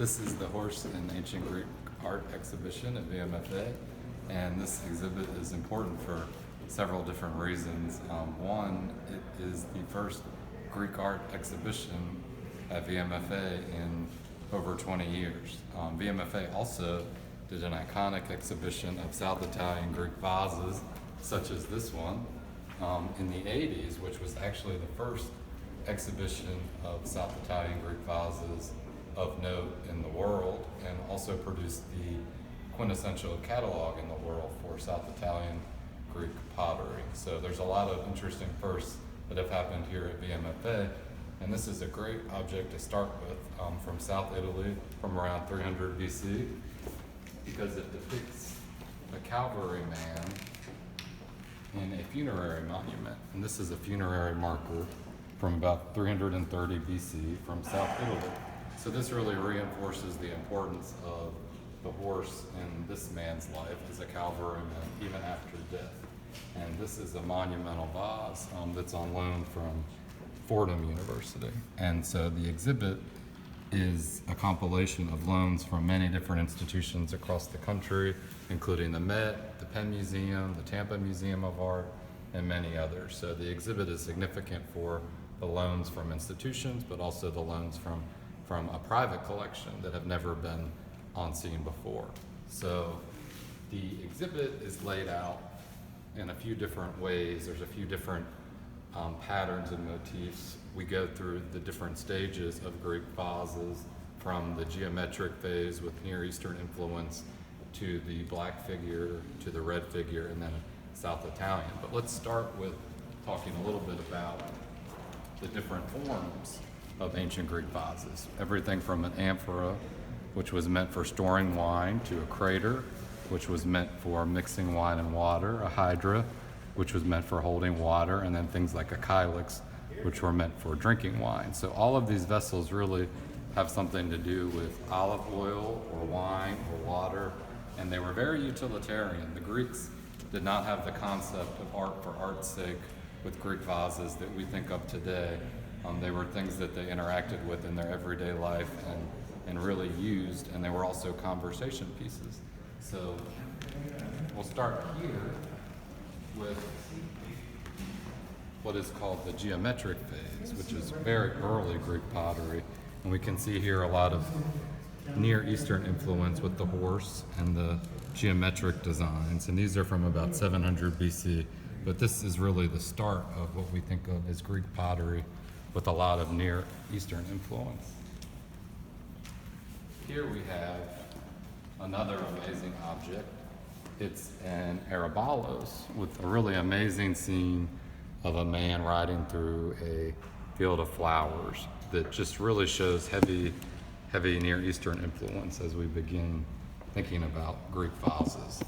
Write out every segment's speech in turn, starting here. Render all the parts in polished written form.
This is the Horse and Ancient Greek Art exhibition at VMFA, and this exhibit is important for several different reasons. One, it is the first Greek art exhibition at VMFA in over 20 years. VMFA also did an iconic exhibition of South Italian Greek vases, such as this one, in the 80s, which was actually the first exhibition of South Italian Greek vases of note in the world, and also produced the quintessential catalog in the world for South Italian Greek pottery. So there's a lot of interesting firsts that have happened here at VMFA, and this is a great object to start with, from South Italy from around 300 BC, because it depicts a cavalry man in a funerary monument. And this is a funerary marker from about 330 BC from South Italy. So this really reinforces the importance of the horse in this man's life as a cavalryman, even after death. And this is a monumental vase that's on loan from Fordham University. And so the exhibit is a compilation of loans from many different institutions across the country, including the Met, the Penn Museum, the Tampa Museum of Art, and many others. So the exhibit is significant for the loans from institutions, but also the loans from a private collection that have never been on scene before. So the exhibit is laid out in a few different ways. There's a few different patterns and motifs. We go through the different stages of Greek vases, from the geometric phase with Near Eastern influence to the black figure, to the red figure, and then South Italian. But let's start with talking a little bit about the different forms of ancient Greek vases. Everything from an amphora, which was meant for storing wine, to a crater, which was meant for mixing wine and water, a hydra, which was meant for holding water, and then things like a kylix, which were meant for drinking wine. So all of these vessels really have something to do with olive oil or wine or water, and they were very utilitarian. The Greeks did not have the concept of art for art's sake with Greek vases that we think of today. They were things that they interacted with in their everyday life and really used, and they were also conversation pieces. So we'll start here with what is called the geometric phase, which is very early Greek pottery. And we can see here a lot of Near Eastern influence with the horse and the geometric designs. And these are from about 700 BC. But this is really the start of what we think of as Greek pottery with a lot of Near Eastern influence. Here we have another amazing object. It's an Arabalos with a really amazing scene of a man riding through a field of flowers that just really shows heavy Near Eastern influence as we begin thinking about Greek vases.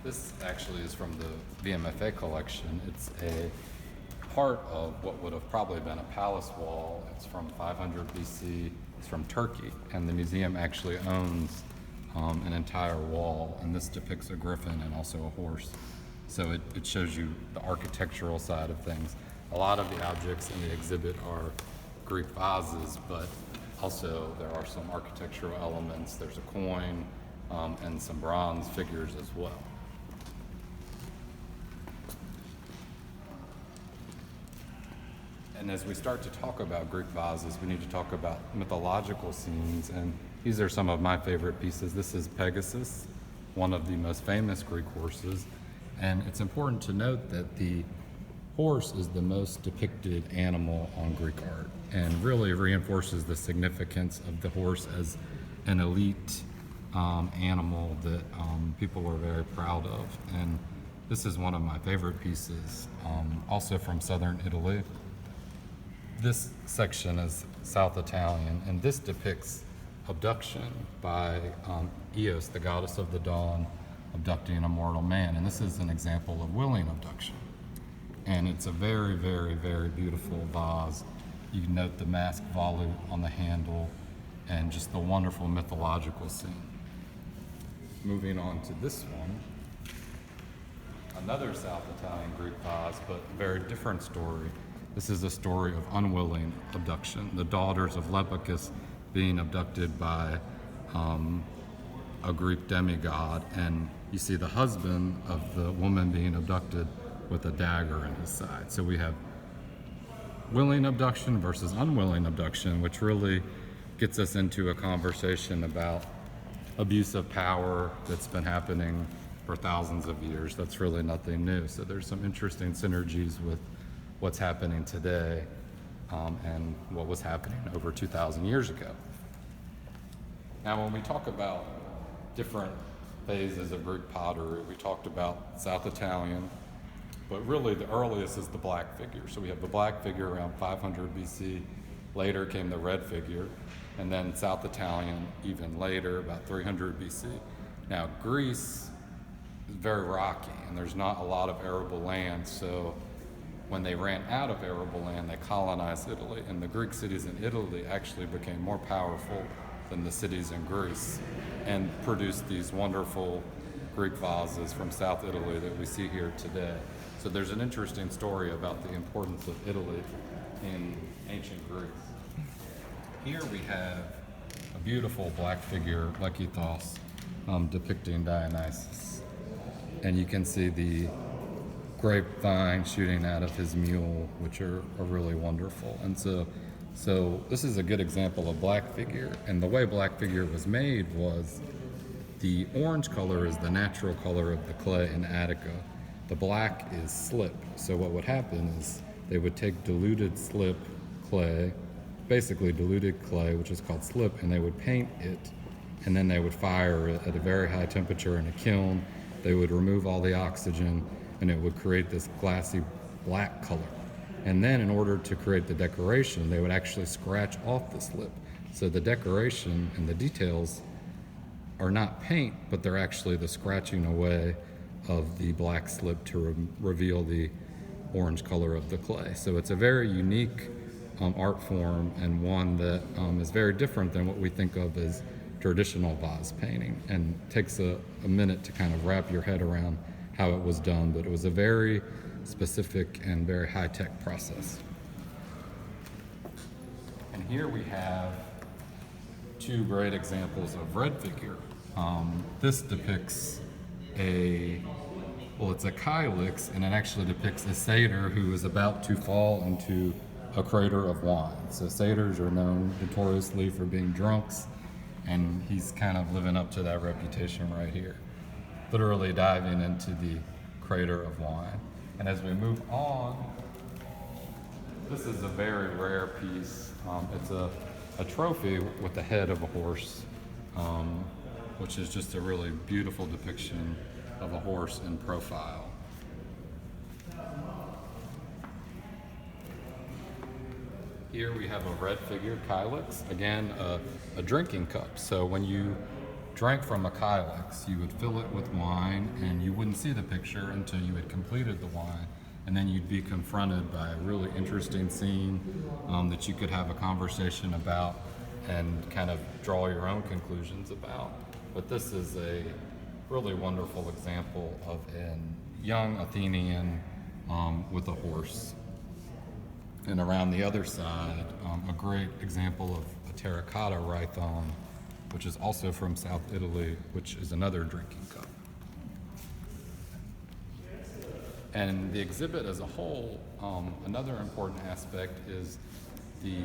This actually is from the VMFA collection. It's a part of what would have probably been a palace wall. It's from 500 BC. It's from Turkey, and the museum actually owns an entire wall, and this depicts a griffin and also a horse. So it shows you the architectural side of things. A lot of the objects in the exhibit are Greek vases, but also there are some architectural elements. There's a coin and some bronze figures as well. And as we start to talk about Greek vases, we need to talk about mythological scenes, and these are some of my favorite pieces. This is Pegasus, one of the most famous Greek horses, and it's important to note that the horse is the most depicted animal on Greek art, and really reinforces the significance of the horse as an elite animal that people were very proud of. And this is one of my favorite pieces, also from southern Italy. This section is South Italian, and this depicts abduction by Eos, the goddess of the dawn, abducting a mortal man. And this is an example of willing abduction. And it's a very, very, very beautiful vase. You can note the masked volute on the handle and just the wonderful mythological scene. Moving on to this one, another South Italian Greek vase, but a very different story. This is a story of unwilling abduction, the daughters of Lepicus being abducted by a Greek demigod, and you see the husband of the woman being abducted with a dagger in his side. So we have willing abduction versus unwilling abduction, which really gets us into a conversation about abuse of power that's been happening for thousands of years. That's really nothing new. So there's some interesting synergies with what's happening today and what was happening over 2,000 years ago. Now, when we talk about different phases of Greek pottery, we talked about South Italian, but really the earliest is the black figure. So we have the black figure around 500 BC. Later came the red figure, and then South Italian even later, about 300 BC. Now, Greece is very rocky, and there's not a lot of arable land, so when they ran out of arable land, they colonized Italy, and the Greek cities in Italy actually became more powerful than the cities in Greece and produced these wonderful Greek vases from South Italy that we see here today. So there's an interesting story about the importance of Italy in ancient Greece. Here we have a beautiful black figure, Lekythos, depicting Dionysus. And you can see the grapevine shooting out of his mule, which are really wonderful. And so this is a good example of black figure. And the way black figure was made was the orange color is the natural color of the clay in Attica. The black is slip. So what would happen is they would take diluted slip clay, basically diluted clay, which is called slip, and they would paint it, and then they would fire it at a very high temperature in a kiln. They would remove all the oxygen, and it would create this glassy black color. And then in order to create the decoration, they would actually scratch off the slip. So the decoration and the details are not paint, but they're actually the scratching away of the black slip to reveal the orange color of the clay. So it's a very unique art form, and one that is very different than what we think of as traditional vase painting, and takes a minute to kind of wrap your head around how it was done, but it was a very specific and very high-tech process. And here we have two great examples of red figure. This depicts it's a kylix, and it actually depicts a satyr who is about to fall into a crater of wine. So satyrs are known notoriously for being drunks, and he's kind of living up to that reputation right here, literally diving into the crater of wine. And as we move on, this is a very rare piece. It's a trophy with the head of a horse, which is just a really beautiful depiction of a horse in profile. Here we have a red figure, kylix, again, a drinking cup. So when you drank from a kylix, you would fill it with wine, and you wouldn't see the picture until you had completed the wine. And then you'd be confronted by a really interesting scene that you could have a conversation about and kind of draw your own conclusions about. But this is a really wonderful example of a young Athenian with a horse. And around the other side, a great example of a terracotta rhython, which is also from South Italy, which is another drinking cup. And the exhibit as a whole, another important aspect is the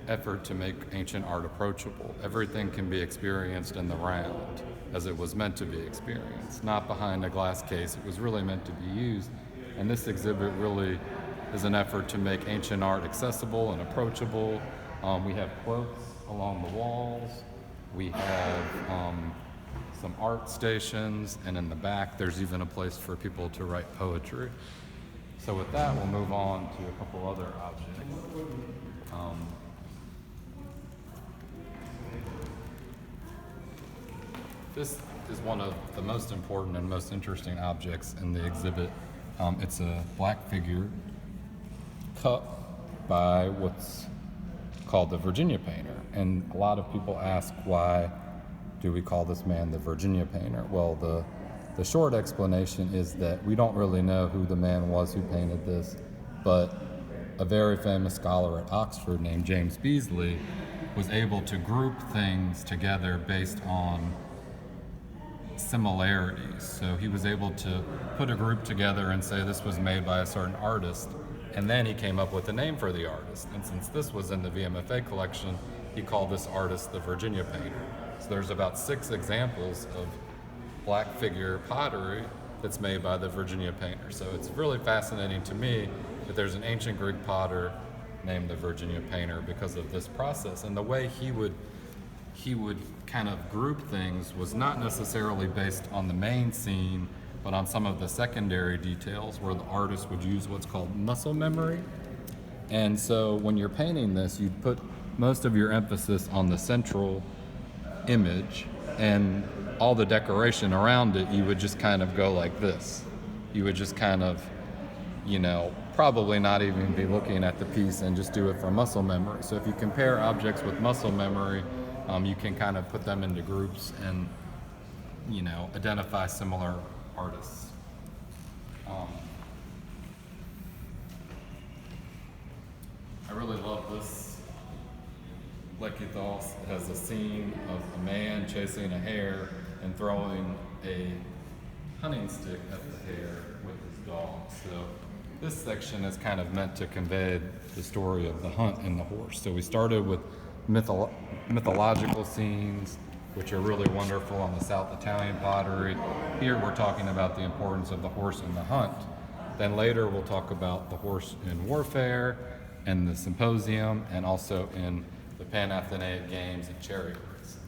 effort to make ancient art approachable. Everything can be experienced in the round, as it was meant to be experienced, not behind a glass case. It was really meant to be used. And this exhibit really is an effort to make ancient art accessible and approachable. We have quotes along the walls. We have some art stations, and in the back there's even a place for people to write poetry. So with that, we'll move on to a couple other objects. This is one of the most important and most interesting objects in the exhibit. It's a black figure cut by what's called the Virginia painter. And a lot of people ask, why do we call this man the Virginia painter? Well, the the short explanation is that we don't really know who the man was who painted this, but a very famous scholar at Oxford named James Beazley was able to group things together based on similarities. So he was able to put a group together and say this was made by a certain artist, and then he came up with a name for the artist. And since this was in the VMFA collection, he called this artist the Virginia painter. So there's about 6 examples of black figure pottery that's made by the Virginia painter. So it's really fascinating to me that there's an ancient Greek potter named the Virginia painter because of this process. And the way he would kind of group things was not necessarily based on the main scene, but on some of the secondary details where the artist would use what's called muscle memory. And so when you're painting this, you'd put most of your emphasis on the central image, and all the decoration around it, you would just kind of go like this. You would just kind of, probably not even be looking at the piece and just do it from muscle memory. So if you compare objects with muscle memory, you can kind of put them into groups and, identify similar artists. I really love this Lekythos. It has a scene of a man chasing a hare and throwing a hunting stick at the hare with his dog. So this section is kind of meant to convey the story of the hunt and the horse. So we started with mythological scenes, which are really wonderful on the South Italian pottery. Here we're talking about the importance of the horse in the hunt. Then later we'll talk about the horse in warfare and the symposium, and also in the Panathenaic games and chariot racing.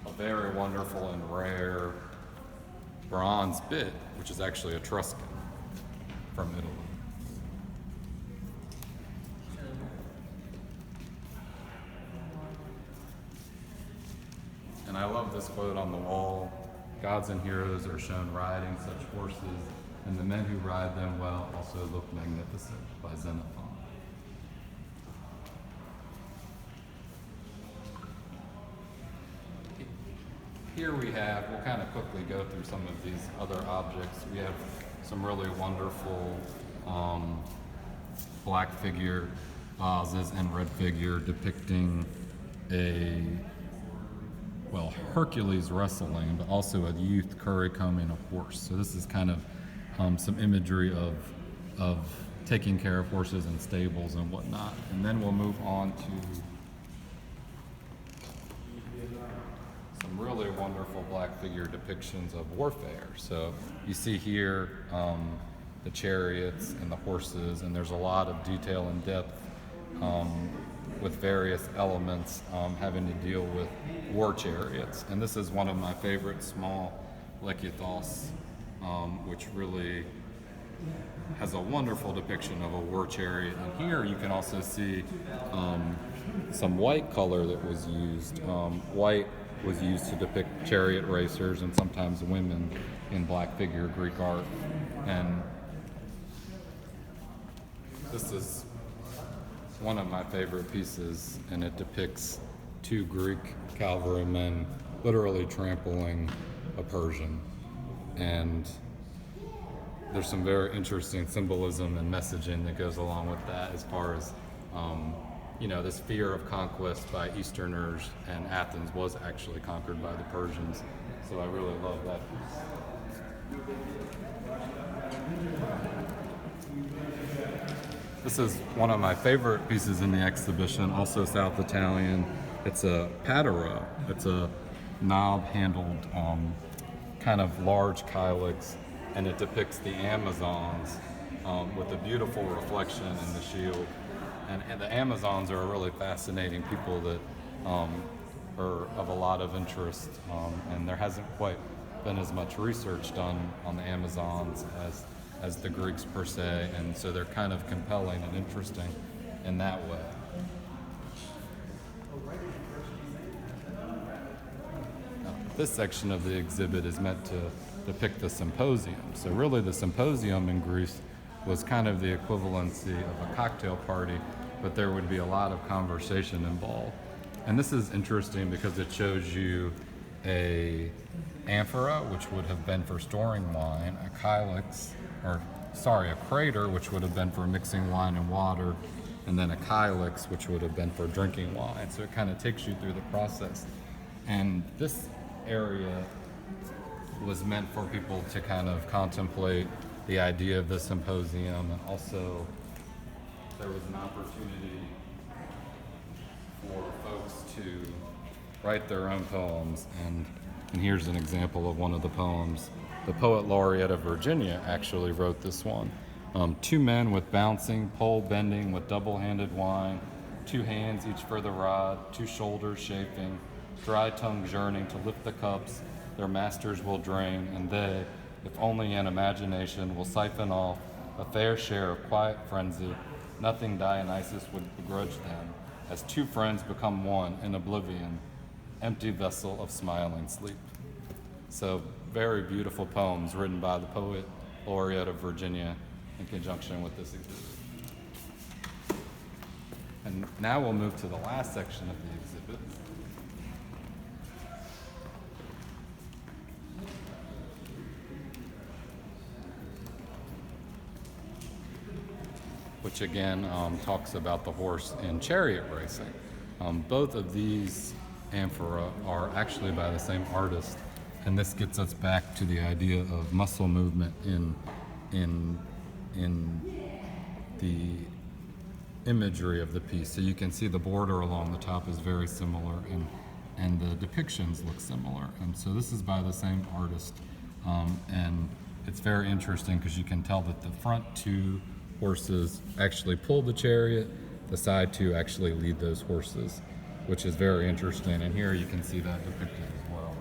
A very wonderful and rare bronze bit, which is actually Etruscan from Italy. And I love this quote on the wall: "Gods and heroes are shown riding such horses, and the men who ride them well also look magnificent," by Xenophon. Here we'll kind of quickly go through some of these other objects. We have some really wonderful black figure vases and red figure depicting Hercules wrestling, but also a youth currycombing a horse. So this is kind of some imagery of taking care of horses in stables and whatnot. And then we'll move on to some really wonderful black figure depictions of warfare. So you see here the chariots and the horses, and there's a lot of detail and depth with various elements having to deal with war chariots. And this is one of my favorite small Lekythos, which really has a wonderful depiction of a war chariot. And here you can also see some white color that was used. White was used to depict chariot racers and sometimes women in black figure Greek art. And this is one of my favorite pieces, and it depicts 2 Greek cavalrymen literally trampling a Persian. And there's some very interesting symbolism and messaging that goes along with that, as far as this fear of conquest by Easterners, and Athens was actually conquered by the Persians. So I really love that piece. This is one of my favorite pieces in the exhibition, also South Italian. It's a patera. It's a knob-handled kind of large kylix, and it depicts the Amazons with a beautiful reflection in the shield. And the Amazons are a really fascinating people that are of a lot of interest, and there hasn't quite been as much research done on the Amazons as the Greeks per se, and so they're kind of compelling and interesting in that way. This section of the exhibit is meant to depict the symposium. So really the symposium in Greece was kind of the equivalency of a cocktail party, but there would be a lot of conversation involved. And this is interesting because it shows you a amphora, which would have been for storing wine, a a crater, which would have been for mixing wine and water, and then a kylix, which would have been for drinking wine. So it kind of takes you through the process. And this area was meant for people to kind of contemplate the idea of the symposium, and also there was an opportunity for folks to write their own poems. And here's an example of one of the poems. The poet laureate of Virginia actually wrote this one. Two men with bouncing, pole bending with double-handed wine, two hands each for the rod, two shoulders chafing, dry tongues yearning to lift the cups their masters will drain, and they, if only in imagination, will siphon off a fair share of quiet frenzy. Nothing Dionysus would begrudge them, as two friends become one in oblivion, empty vessel of smiling sleep. So very beautiful poems written by the poet laureate of Virginia in conjunction with this exhibit. And now we'll move to the last section of the exhibit. Which again talks about the horse and chariot racing. Both of these amphora are actually by the same artist, and this gets us back to the idea of muscle movement in the imagery of the piece. So you can see the border along the top is very similar, and the depictions look similar. And so this is by the same artist, and it's very interesting because you can tell that the front two horses actually pull the chariot, the side two actually lead those horses, which is very interesting. And here you can see that depicted as well.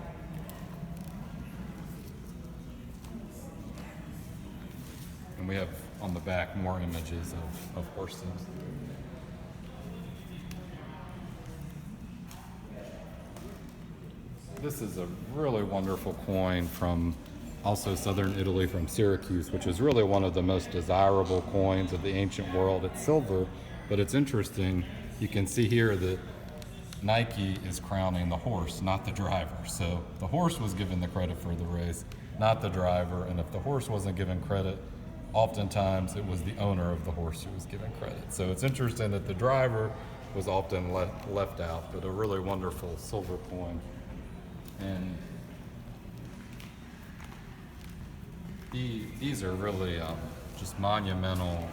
And we have on the back more images of horses. This is a really wonderful coin from also southern Italy, from Syracuse, which is really one of the most desirable coins of the ancient world. It's silver, but it's interesting. You can see here that Nike is crowning the horse, not the driver. So the horse was given the credit for the race, not the driver. And if the horse wasn't given credit, oftentimes it was the owner of the horse who was given credit. So it's interesting that the driver was often left out, but a really wonderful silver coin. And these are really just monumental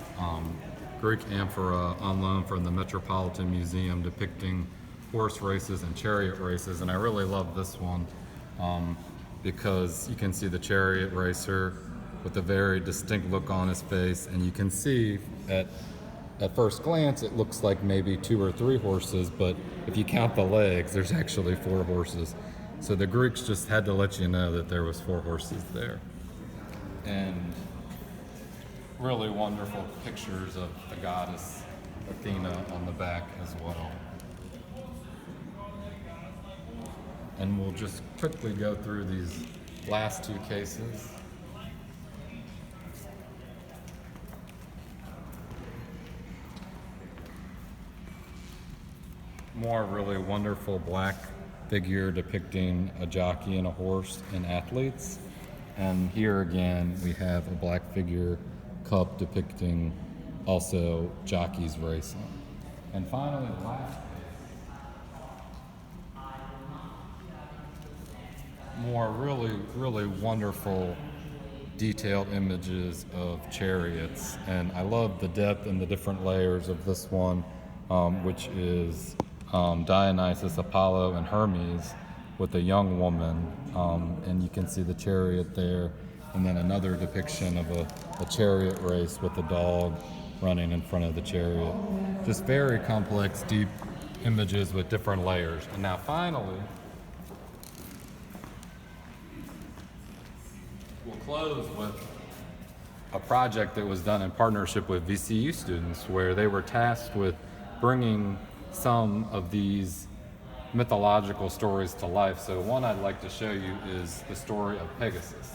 Greek amphora on loan from the Metropolitan Museum depicting horse races and chariot races. And I really love this one because you can see the chariot racer with a very distinct look on his face, and you can see at first glance it looks like maybe 2 or 3 horses, but if you count the legs, there's actually 4 horses. So the Greeks just had to let you know that there was 4 horses there. And really wonderful pictures of the goddess Athena on the back as well. And we'll just quickly go through these last 2 cases. More really wonderful black figure depicting a jockey and a horse and athletes. And here again, we have a black figure cup depicting also jockeys racing. And finally, the last more really wonderful detailed images of chariots. And I love the depth and the different layers of this one, which is Dionysus, Apollo, and Hermes with a young woman, and you can see the chariot there, and then another depiction of a chariot race with a dog running in front of the chariot. Just very complex, deep images with different layers. And now finally, we'll close with a project that was done in partnership with VCU students, where they were tasked with bringing some of these mythological stories to life. So one I'd like to show you is the story of Pegasus.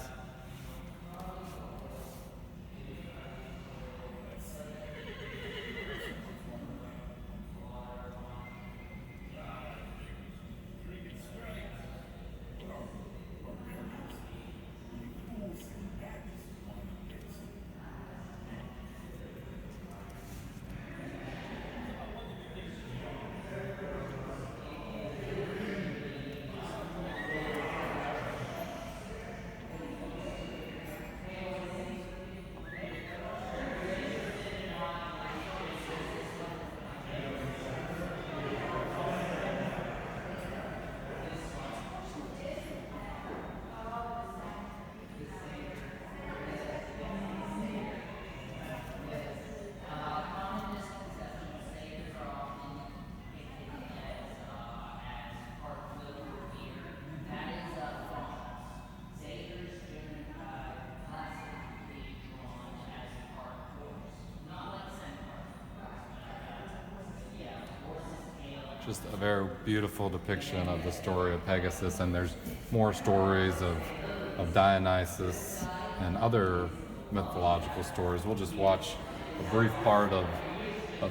just a very beautiful depiction of the story of Pegasus, and there's more stories of Dionysus and other mythological stories. We'll just watch a brief part of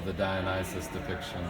the Dionysus depiction.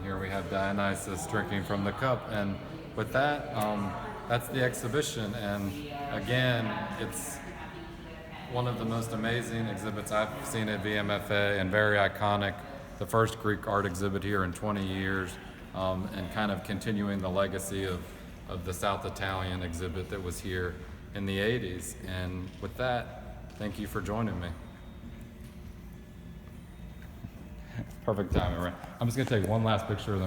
Here we have Dionysus drinking from the cup, and with that, that's the exhibition. And again, it's one of the most amazing exhibits I've seen at VMFA, and very iconic. The first Greek art exhibit here in 20 years, and kind of continuing the legacy of the South Italian exhibit that was here in the 80s. And with that, thank you for joining me. Perfect timing, right? I'm just gonna take one last picture of them.